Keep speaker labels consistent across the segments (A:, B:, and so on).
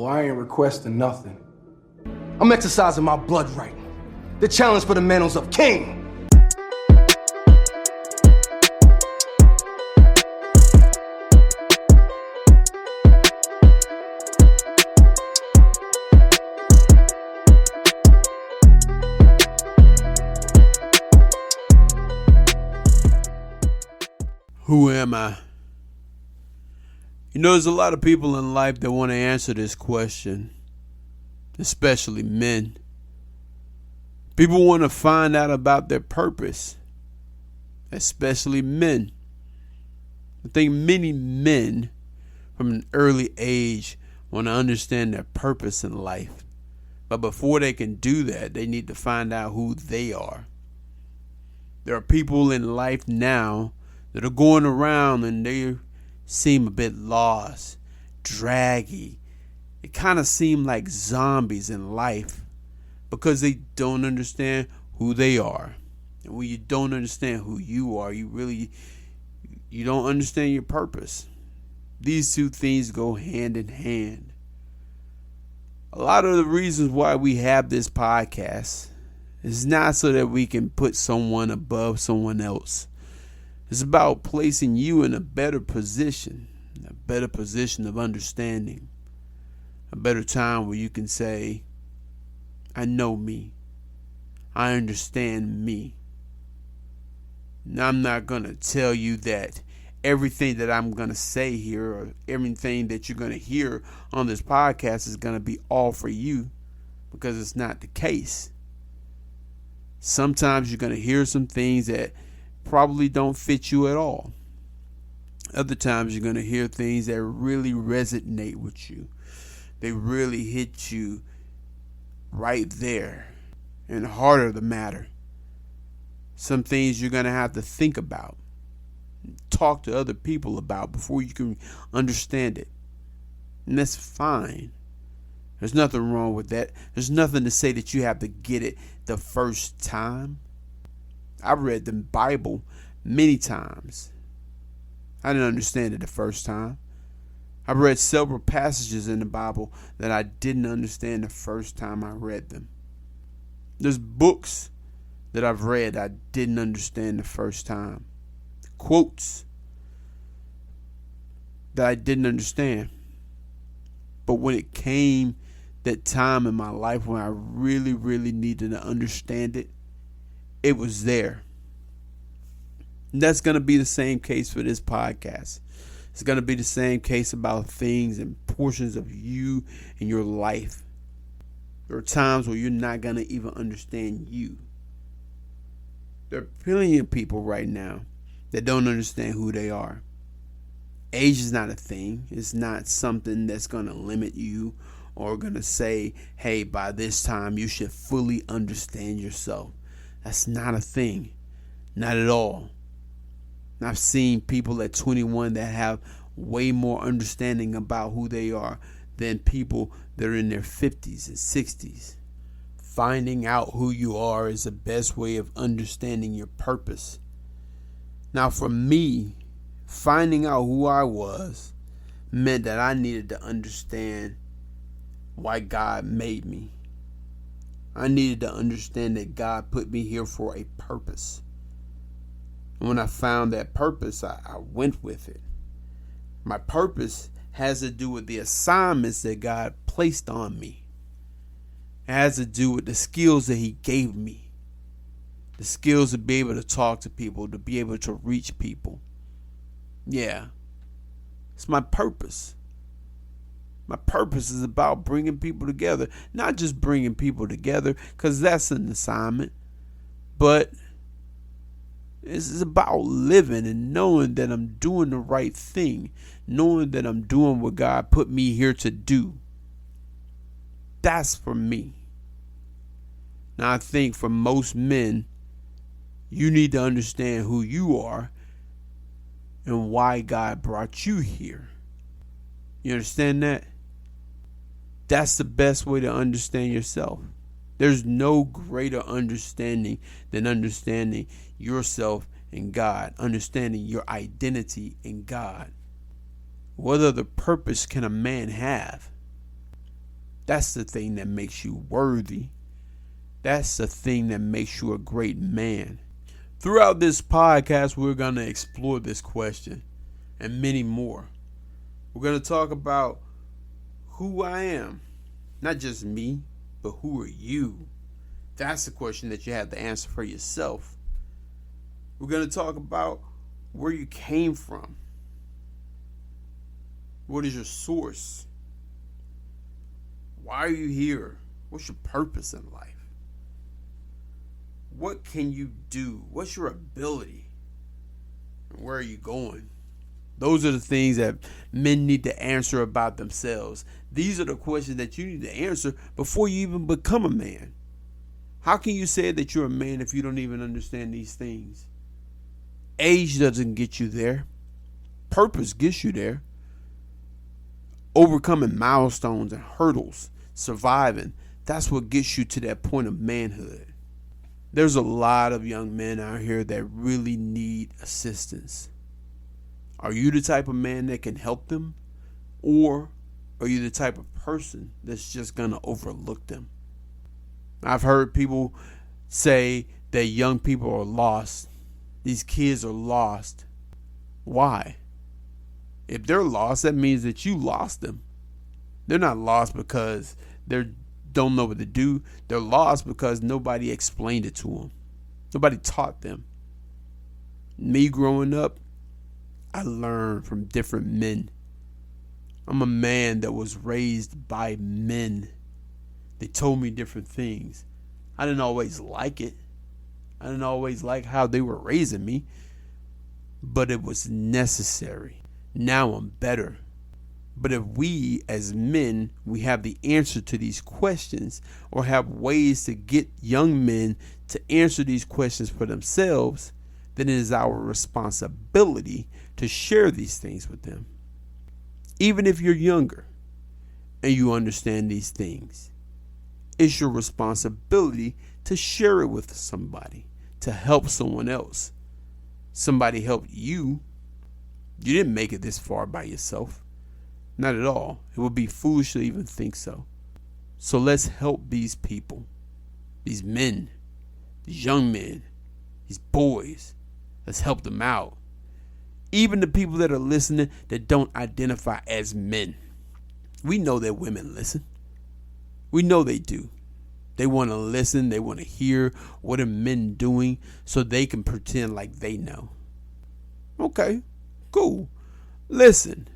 A: I ain't requesting nothing. I'm exercising my blood right. The challenge for the mantles of king.
B: Who am I? You know, there's a lot of people in life that want to answer this question, especially men. People want to find out about their purpose, especially men. I think many men from an early age want to understand their purpose in life. But before they can do that, they need to find out who they are. There are people in life now that are going around and they seem a bit lost, draggy. They kind of seem like zombies in life because they don't understand who they are. And when you don't understand who you are, you don't understand your purpose. These two things go hand in hand. A lot of the reasons why we have this podcast is not so that we can put someone above someone else. It's about placing you in a better position of understanding, a better time where you can say, I know me, I understand me. Now, I'm not going to tell you that everything that I'm going to say here or everything that you're going to hear on this podcast is going to be all for you, because it's not the case. Sometimes you're going to hear some things that probably don't fit you at all. Other times you're going to hear things that really resonate with you. They really hit you right there in the heart of the matter. Some things you're going to have to think about, talk to other people about before you can understand it. And that's fine. There's nothing wrong with that. There's nothing to say that you have to get it the first time. I've read the Bible many times. I didn't understand it the first time. I've read several passages in the Bible that I didn't understand the first time I read them. There's books that I've read I didn't understand the first time. Quotes that I didn't understand. But when it came that time in my life when I really, really needed to understand it, it was there. And that's going to be the same case for this podcast. It's going to be the same case about things and portions of you and your life. There are times where you're not going to even understand you. There are plenty of people right now that don't understand who they are. Age is not a thing. It's not something that's going to limit you or going to say, hey, by this time you should fully understand yourself. That's not a thing. Not at all. I've seen people at 21 that have way more understanding about who they are than people that are in their 50s and 60s. Finding out who you are is the best way of understanding your purpose. Now, for me, finding out who I was meant that I needed to understand why God made me. I needed to understand that God put me here for a purpose. And when I found that purpose, I went with it. My purpose has to do with the assignments that God placed on me. It has to do with the skills that He gave me. The skills to be able to talk to people, to be able to reach people. Yeah, it's my purpose. My purpose is about bringing people together. Not just bringing people together, because that's an assignment. But it's about living and knowing that I'm doing the right thing. Knowing that I'm doing what God put me here to do. That's for me. Now, I think for most men, you need to understand who you are and why God brought you here. You understand that? That's the best way to understand yourself. There's no greater understanding than understanding yourself in God, understanding your identity in God. What other purpose can a man have? That's the thing that makes you worthy. That's the thing that makes you a great man. Throughout this podcast, we're going to explore this question and many more. We're going to talk about who I am. Not just me, but who are you? That's the question that you have to answer for yourself. We're going to talk about where you came from. What is your source? Why are you here? What's your purpose in life? What can you do? What's your ability? And where are you going? Those are the things that men need to answer about themselves. These are the questions that you need to answer before you even become a man. How can you say that you're a man if you don't even understand these things? Age doesn't get you there. Purpose gets you there. Overcoming milestones and hurdles, surviving, that's what gets you to that point of manhood. There's a lot of young men out here that really need assistance. Are you the type of man that can help them? Or are you the type of person that's just going to overlook them? I've heard people say that young people are lost. These kids are lost. Why? If they're lost, that means that you lost them. They're not lost because they don't know what to do. They're lost because nobody explained it to them. Nobody taught them. Me growing up, I learned from different men. I'm a man that was raised by men. They told me different things. I didn't always like it. I didn't always like how they were raising me, but it was necessary. Now I'm better. But if we as men, we have the answer to these questions or have ways to get young men to answer these questions for themselves, then it is our responsibility to share these things with them. Even if you're younger and you understand these things, it's your responsibility to share it with somebody, to help someone else. Somebody helped you. You didn't make it this far by yourself. Not at all. It would be foolish to even think so. So let's help these people, these men, these young men, these boys. Let's help them out. Even the people that are listening that don't identify as men. We know that women listen. We know they do. They want to listen. They want to hear what are men doing so they can pretend like they know. Okay. Cool. Listen.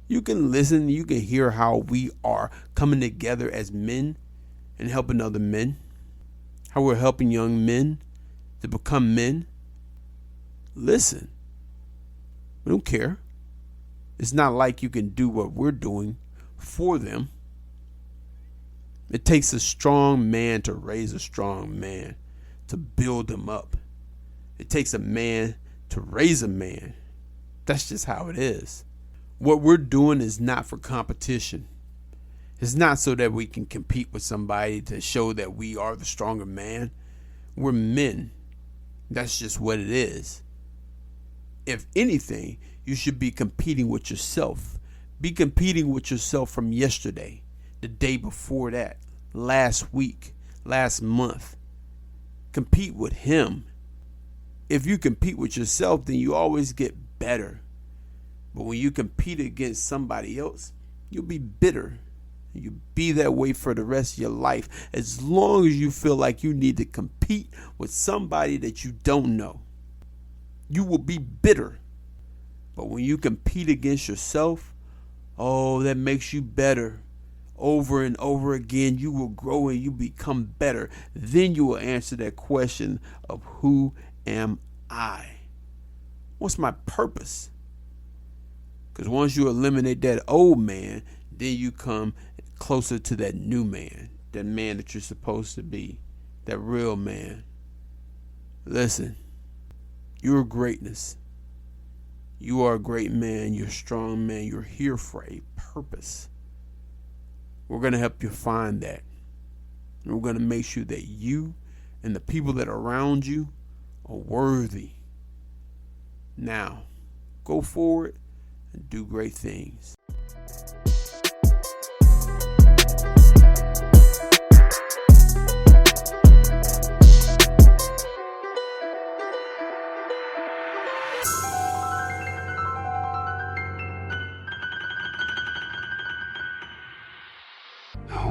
B: You can listen. You can hear how we are coming together as men and helping other men. How we're helping young men to become men. Listen. We don't care. It's not like you can do what we're doing for them. It takes a strong man to raise a strong man, to build them up. It takes a man to raise a man. That's just how it is. What we're doing is not for competition. It's not so that we can compete with somebody to show that we are the stronger man. We're men. That's just what it is. If anything, you should be competing with yourself. Be competing with yourself from yesterday, the day before that, last week, last month. Compete with him. If you compete with yourself, then you always get better. But when you compete against somebody else, you'll be bitter. You'll be that way for the rest of your life, as long as you feel like you need to compete with somebody that you don't know. You will be bitter. But when you compete against yourself, oh, that makes you better. Over and over again, you will grow and you become better. Then you will answer that question of who am I? What's my purpose? Because once you eliminate that old man, then you come closer to that new man, that man that you're supposed to be, that real man. Listen, you're greatness. You are a great man. You're a strong man. You're here for a purpose. We're going to help you find that. And we're going to make sure that you and the people that are around you are worthy. Now, go forward and do great things.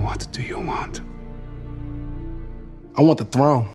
C: What do you want?
A: I want the throne.